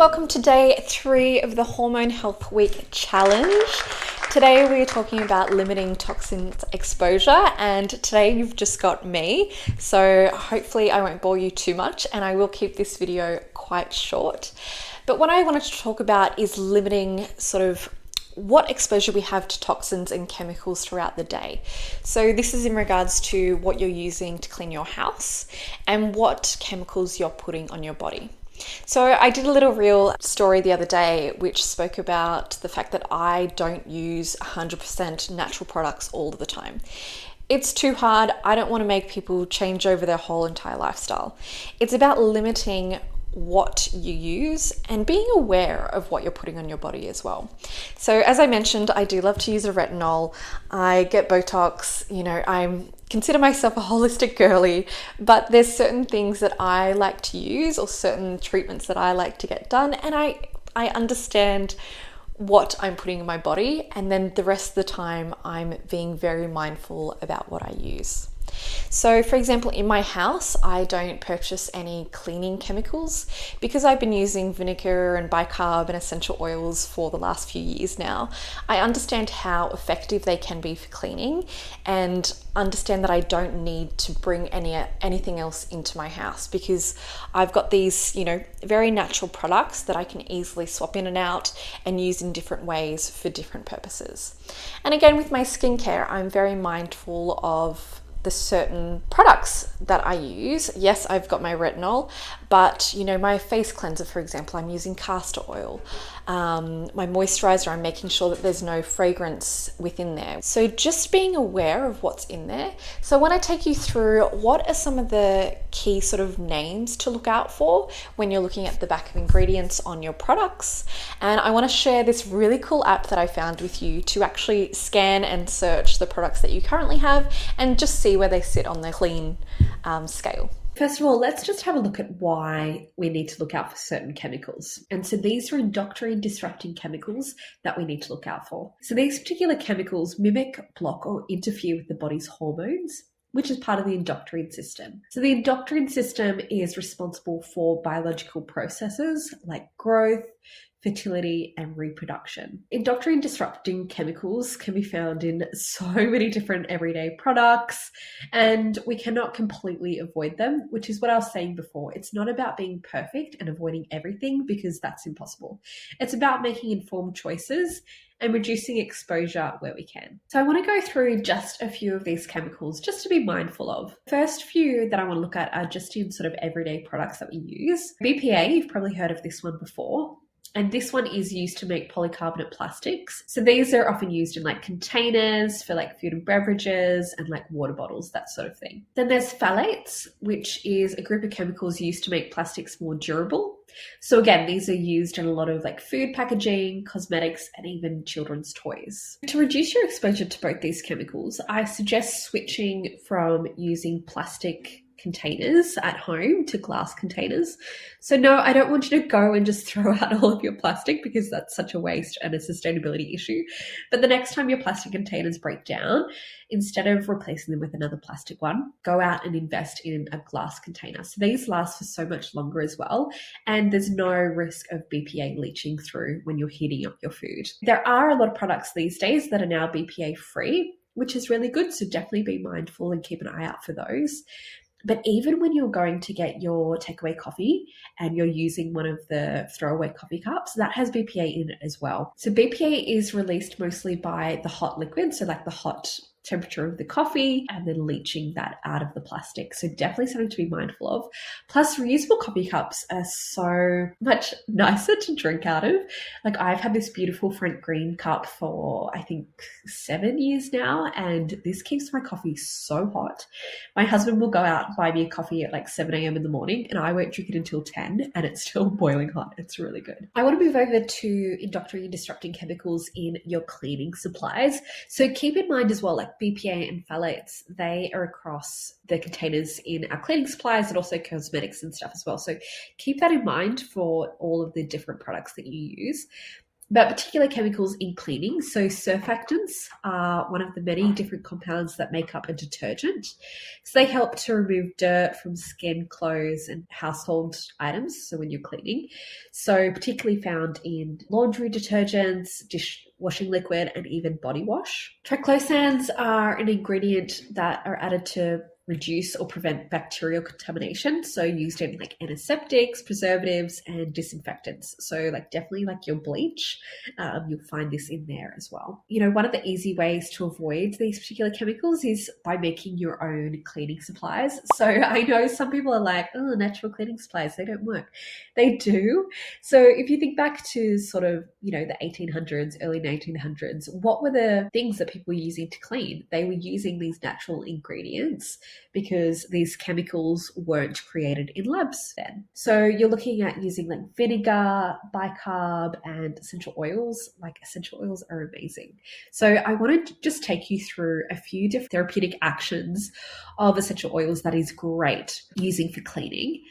Welcome to day 3 of the Hormone Health Week challenge. Today we are talking about limiting toxin exposure, and today you've just got me, so hopefully I won't bore you too much and I will keep this video quite short. But what I wanted to talk about is limiting sort of what exposure we have to toxins and chemicals throughout the day. So this is in regards to what you're using to clean your house and what chemicals you're putting on your body. So I did a little reel story the other day which spoke about the fact that I don't use 100% natural products all the time. It's too hard. I don't want to make people change over their whole entire lifestyle. It's about limiting what you use and being aware of what you're putting on your body as well. So as I mentioned, I do love to use a retinol. I get Botox, I consider myself a holistic girly, but there's certain things that I like to use or certain treatments that I like to get done, and I understand what I'm putting in my body, and then the rest of the time I'm being very mindful about what I use. So for example, in my house, I don't purchase any cleaning chemicals because I've been using vinegar and bicarb and essential oils for the last few years now. I understand how effective they can be for cleaning and understand that I don't need to bring anything else into my house because I've got these, very natural products that I can easily swap in and out and use in different ways for different purposes. And again, with my skincare, I'm very mindful of the certain products that I use. Yes, I've got my retinol, but my face cleanser, for example, I'm using castor oil. My moisturizer, I'm making sure that there's no fragrance within there. So just being aware of what's in there. So when I take you through what are some of the key sort of names to look out for when you're looking at the back of ingredients on your products. And I want to share this really cool app that I found with you to actually scan and search the products that you currently have and just see where they sit on the clean scale. First of all, let's just have a look at why we need to look out for certain chemicals. And so these are endocrine disrupting chemicals that we need to look out for. So these particular chemicals mimic, block, or interfere with the body's hormones, which is part of the endocrine system. So the endocrine system is responsible for biological processes like growth, fertility, and reproduction. Endocrine disrupting chemicals can be found in so many different everyday products, and we cannot completely avoid them, which is what I was saying before. It's not about being perfect and avoiding everything because that's impossible. It's about making informed choices and reducing exposure where we can. So I want to go through just a few of these chemicals just to be mindful of. First few that I want to look at are just in sort of everyday products that we use. BPA, you've probably heard of this one before. And this one is used to make polycarbonate plastics. So these are often used in like containers for like food and beverages and like water bottles, that sort of thing. Then there's phthalates, which is a group of chemicals used to make plastics more durable. So again, these are used in a lot of like food packaging, cosmetics, and even children's toys. To reduce your exposure to both these chemicals, I suggest switching from using plastic containers at home to glass containers. So no, I don't want you to go and just throw out all of your plastic because that's such a waste and a sustainability issue. But the next time your plastic containers break down, instead of replacing them with another plastic one, go out and invest in a glass container. So these last for so much longer as well. And there's no risk of BPA leaching through when you're heating up your food. There are a lot of products these days that are now BPA free, which is really good. So definitely be mindful and keep an eye out for those. But even when you're going to get your takeaway coffee and you're using one of the throwaway coffee cups, that has BPA in it as well. So BPA is released mostly by the hot liquid, so like the hot temperature of the coffee and then leaching that out of the plastic. So definitely something to be mindful of. Plus reusable coffee cups are so much nicer to drink out of. Like I've had this beautiful Front Green cup for I think 7 years now, and this keeps my coffee so hot. My husband will go out and buy me a coffee at like 7 a.m. in the morning and I won't drink it until 10 and it's still boiling hot. It's really good. I want to move over to endocrine disrupting chemicals in your cleaning supplies. So keep in mind as well, like BPA and phthalates, they are across the containers in our cleaning supplies and also cosmetics and stuff as well. So keep that in mind for all of the different products that you use. But particular chemicals in cleaning, so surfactants are one of the many different compounds that make up a detergent. So they help to remove dirt from skin, clothes, and household items, so when you're cleaning. So particularly found in laundry detergents, dishwashing liquid, and even body wash. Triclosans are an ingredient that are added to reduce or prevent bacterial contamination, so used in like antiseptics, preservatives, and disinfectants. So like definitely like your bleach, you'll find this in there as well. You know, one of the easy ways to avoid these particular chemicals is by making your own cleaning supplies. So I know some people are like, oh, natural cleaning supplies, they don't work. They do. So if you think back to sort of, you know, the 1800s, early 1900s, what were the things that people were using to clean? They were using these natural ingredients because these chemicals weren't created in labs then. So you're looking at using like vinegar, bicarb, and essential oils. Like essential oils are amazing. So I want to just take you through a few different therapeutic actions of essential oils that is great using for cleaning.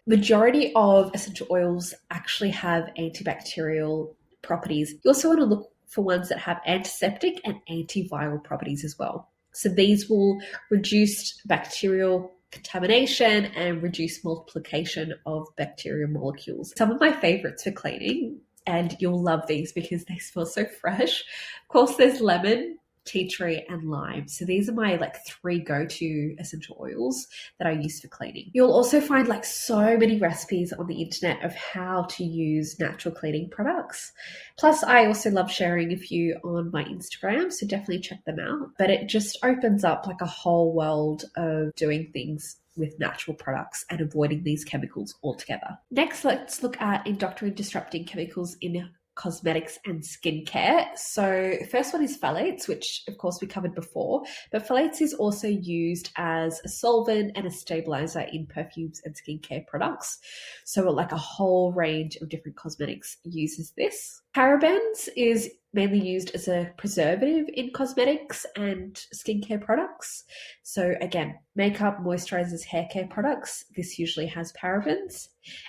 Majority of essential oils actually have antibacterial properties. You also want to look for ones that have antiseptic and antiviral properties as well. So these will reduce bacterial contamination and reduce multiplication of bacterial molecules. Some of my favorites for cleaning, and you'll love these because they smell so fresh. Of course, there's lemon, tea tree, and lime. So these are my like 3 go-to essential oils that I use for cleaning. You'll also find like so many recipes on the internet of how to use natural cleaning products. Plus, I also love sharing a few on my Instagram, so definitely check them out. But it just opens up like a whole world of doing things with natural products and avoiding these chemicals altogether. Next, let's look at endocrine disrupting chemicals in cosmetics and skincare. So first one is phthalates, which of course we covered before, but phthalates is also used as a solvent and a stabilizer in perfumes and skincare products. So like a whole range of different cosmetics uses this. Parabens is mainly used as a preservative in cosmetics and skincare products. So again, makeup, moisturizers, hair care products, this usually has parabens.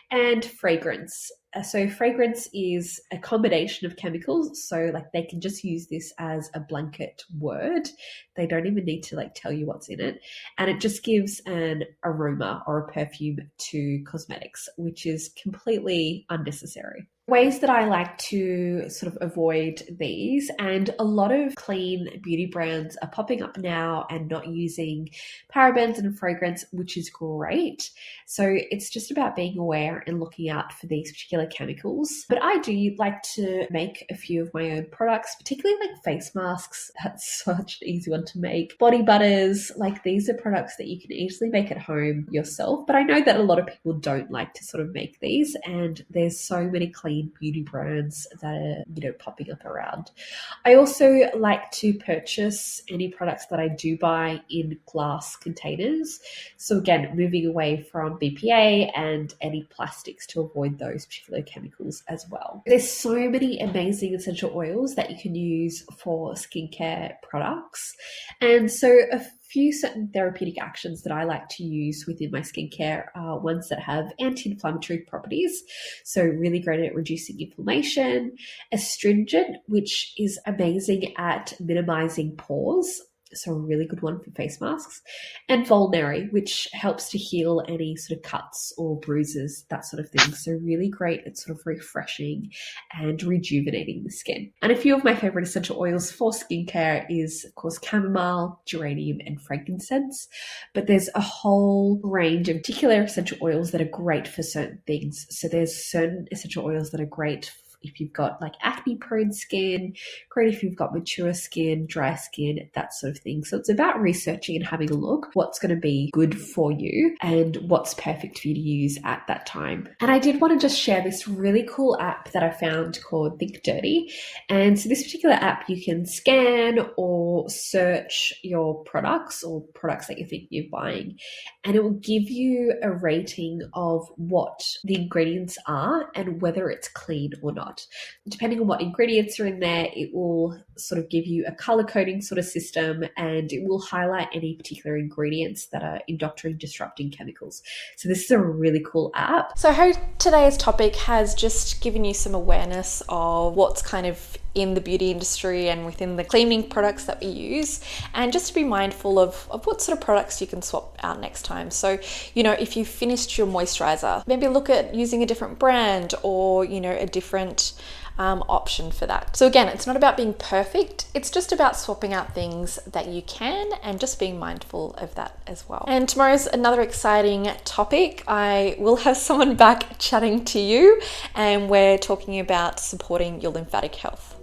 And fragrance. So fragrance is a combination of chemicals. So like they can just use this as a blanket word. They don't even need to like tell you what's in it. And it just gives an aroma or a perfume to cosmetics, which is completely unnecessary. Ways that I like to sort of avoid these, and a lot of clean beauty brands are popping up now and not using parabens and fragrance, which is great. So it's just about being aware and looking out for these particular chemicals. But I do like to make a few of my own products, particularly like face masks. That's such an easy one to make. Body butters, like these are products that you can easily make at home yourself. But I know that a lot of people don't like to sort of make these, and there's so many clean beauty brands that are, you know, popping up around. I also like to purchase any products that I do buy in glass containers. So again, moving away from BPA and any plastics to avoid those particular chemicals as well. There's so many amazing essential oils that you can use for skincare products. And so a few certain therapeutic actions that I like to use within my skincare are ones that have anti-inflammatory properties. So really great at reducing inflammation. Astringent, which is amazing at minimizing pores. So a really good one for face masks. And vulnerary, which helps to heal any sort of cuts or bruises, that sort of thing. So really great at sort of refreshing and rejuvenating the skin. And a few of my favorite essential oils for skincare is, of course, chamomile, geranium, and frankincense. But there's a whole range of particular essential oils that are great for certain things. So there's certain essential oils that are great if you've got like acne prone skin, great if you've got mature skin, dry skin, that sort of thing. So it's about researching and having a look what's going to be good for you and what's perfect for you to use at that time. And I did want to just share this really cool app that I found called Think Dirty. And so this particular app, you can scan or search your products or products that you think you're buying, and it will give you a rating of what the ingredients are and whether it's clean or not. not. Depending on what ingredients are in there, it will sort of give you a color coding sort of system, and it will highlight any particular ingredients that are endocrine disrupting chemicals. So this is a really cool app. So I hope today's topic has just given you some awareness of what's kind of in the beauty industry and within the cleaning products that we use, and just to be mindful of what sort of products you can swap out next time. So, if you finished your moisturizer, maybe look at using a different brand or, a different option for that. So again, it's not about being perfect, it's just about swapping out things that you can and just being mindful of that as well. And tomorrow's another exciting topic. I will have someone back chatting to you, and we're talking about supporting your lymphatic health.